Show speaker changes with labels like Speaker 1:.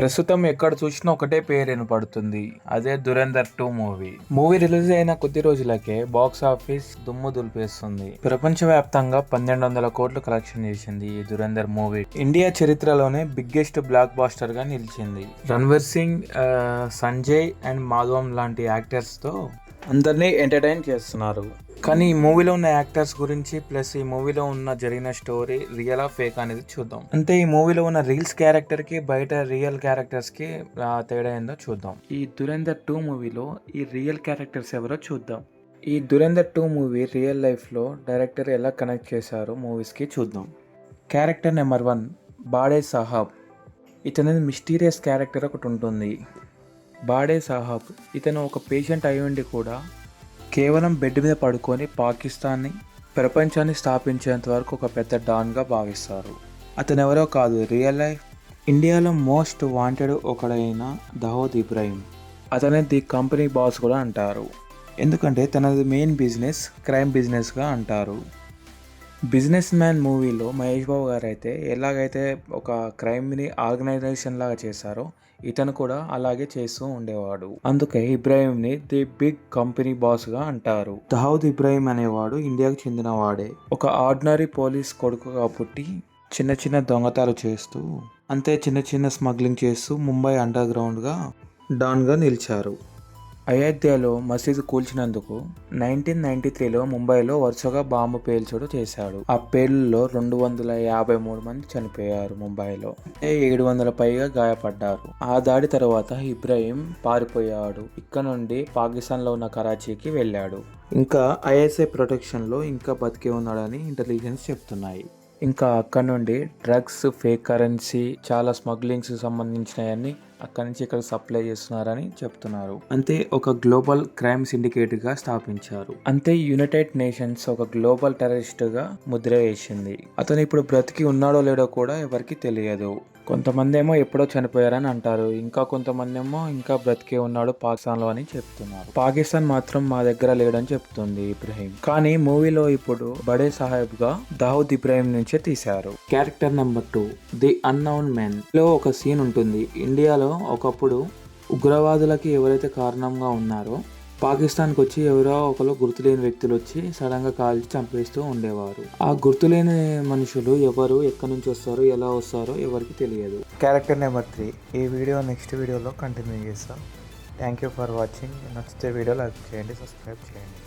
Speaker 1: ప్రస్తుతం ఎక్కడ చూసినా ఒకటే పేరు వినపడుతుంది. అదే 'ధురంధర్ 2' మూవీ. మూవీ రిలీజ్ అయిన కొద్ది రోజులకే బాక్స్ ఆఫీస్ దుమ్ము దులిపేస్తుంది. ప్రపంచవ్యాప్తంగా 1200 కోట్లు కలెక్షన్ చేసింది ఈ 'ధురంధర్' మూవీ. ఇండియా చరిత్రలోనే బిగ్గెస్ట్ బ్లాక్ బాస్టర్ గా నిలిచింది. రణ్వీర్ సింగ్, సంజయ్ అండ్ మాధవన్ లాంటి యాక్టర్స్ తో అందరినీ ఎంటర్టైన్ చేస్తున్నారు. కానీ ఈ మూవీలో ఉన్న యాక్టర్స్ గురించి ప్లస్ ఈ మూవీలో ఉన్న జరిగిన స్టోరీ రియల్ ఆ ఫేక్ అనేది చూద్దాం. అంటే ఈ మూవీలో ఉన్న రీల్స్ క్యారెక్టర్ కి బయట రియల్ క్యారెక్టర్స్ కి తేడా ఏందో చూద్దాం. ఈ 'ధురంధర్ 2' మూవీలో ఈ రియల్ క్యారెక్టర్స్ ఎవరో చూద్దాం. ఈ 'ధురంధర్ 2' మూవీ రియల్ లైఫ్ లో డైరెక్టర్ ఎలా కనెక్ట్ చేశారో మూవీస్ కి చూద్దాం. Character number 1 Bade Sahab. ఇతని మిస్టీరియస్ క్యారెక్టర్ ఒకటి ఉంటుంది. బాడే సాహబ్ ఇతను ఒక పేషెంట్ అయి ఉండి కూడా కేవలం బెడ్ మీద పడుకొని పాకిస్తాన్ని ప్రపంచాన్ని స్థాపించేంత వరకు ఒక పెద్ద డాన్గా భావిస్తారు. అతను ఎవరో కాదు, రియల్ లైఫ్ ఇండియాలో మోస్ట్ వాంటెడ్ ఒకడైన దావూద్ ఇబ్రాహిం. అతనే ది కంపెనీ బాస్ కూడా అంటారు. ఎందుకంటే తనది మెయిన్ బిజినెస్ క్రైమ్ బిజినెస్గా అంటారు. బిజినెస్ మ్యాన్ మూవీలో మహేష్ బాబు గారు అయితే ఎలాగైతే ఒక క్రైమ్ని ఆర్గనైజేషన్ లాగా చేశారో ఇతను కూడా అలాగే చేస్తూ ఉండేవాడు. అందుకే ఇబ్రాహింని ది బిగ్ కంపెనీ బాస్ గా అంటారు. దావూద్ ఇబ్రాహిం అనేవాడు ఇండియాకు చెందినవాడే. ఒక ఆర్డినరీ పోలీస్ కొడుకుగా పుట్టి చిన్న చిన్న దొంగతాలు చేస్తూ చిన్న చిన్న స్మగ్లింగ్ చేస్తూ ముంబై అండర్ గ్రౌండ్ గా డాన్ గా నిలిచారు. అయోధ్యలో మసీదు కూల్చినందుకు 1993లో ముంబైలో వరుసగా బాంబు పేల్చుడు చేశాడు. ఆ పేలుల్లో 253 మంది చనిపోయారు. ముంబైలో 700 పైగా గాయపడ్డారు. ఆ దాడి తర్వాత ఇబ్రాహిం పారిపోయాడు. ఇక్కడ నుండి పాకిస్తాన్ లో ఉన్న కరాచీకి వెళ్ళాడు. ఇంకా ఐఎస్ఐ ప్రొటెక్షన్ లో ఇంకా బతికే ఉన్నాడని ఇంటెలిజెన్స్ చెప్తున్నాయి. ఇంకా అక్కడ నుండి డ్రగ్స్, ఫేక్ కరెన్సీ, చాలా స్మగ్లింగ్స్ సంబంధించినవన్నీ అక్కడి నుంచి ఇక్కడ సప్లై చేస్తున్నారని చెప్తున్నారు. ఒక గ్లోబల్ క్రైమ్ సిండికేట్ గా స్థాపించారు. యునైటెడ్ నేషన్స్ ఒక గ్లోబల్ టెర్రరిస్ట్ గా ముద్ర వేసింది. అతను ఇప్పుడు బ్రతికి ఉన్నాడో లేడో కూడా ఎవరికి తెలియదు. కొంతమంది ఏమో ఎప్పుడో చనిపోయారని అంటారు. ఇంకా కొంతమంది ఏమో ఇంకా బ్రతికే ఉన్నాడు పాకిస్తాన్ లో అని చెప్తున్నారు. పాకిస్తాన్ మాత్రం మా దగ్గర లేడని చెప్తుంది ఇబ్రాహిం. కానీ మూవీలో ఇప్పుడు బడే సాహెబ్ గా దావూద్ ఇబ్రాహిం నుంచే తీశారు. Character number 2 the unknown men లో ఒక సీన్ ఉంటుంది. ఇండియాలో ఒకప్పుడు ఉగ్రవాదులకి ఎవరైతే కారణంగా ఉన్నారో పాకిస్తాన్కి వచ్చి ఎవరో ఒకరు గుర్తులేని వ్యక్తులు వచ్చి సడన్ గా కాల్చి చంపేస్తూ ఉండేవారు. ఆ గుర్తులేని మనుషులు ఎవరు, ఎక్కడి నుంచి వస్తారో, ఎలా వస్తారో ఎవరికి తెలియదు. క్యారెక్టర్ నెంబర్ 3 ఈ వీడియో నెక్స్ట్ వీడియోలో కంటిన్యూ చేస్తాం. Thank you for watching. నచ్చితే వీడియో లైక్ చేయండి, సబ్స్క్రైబ్ చేయండి.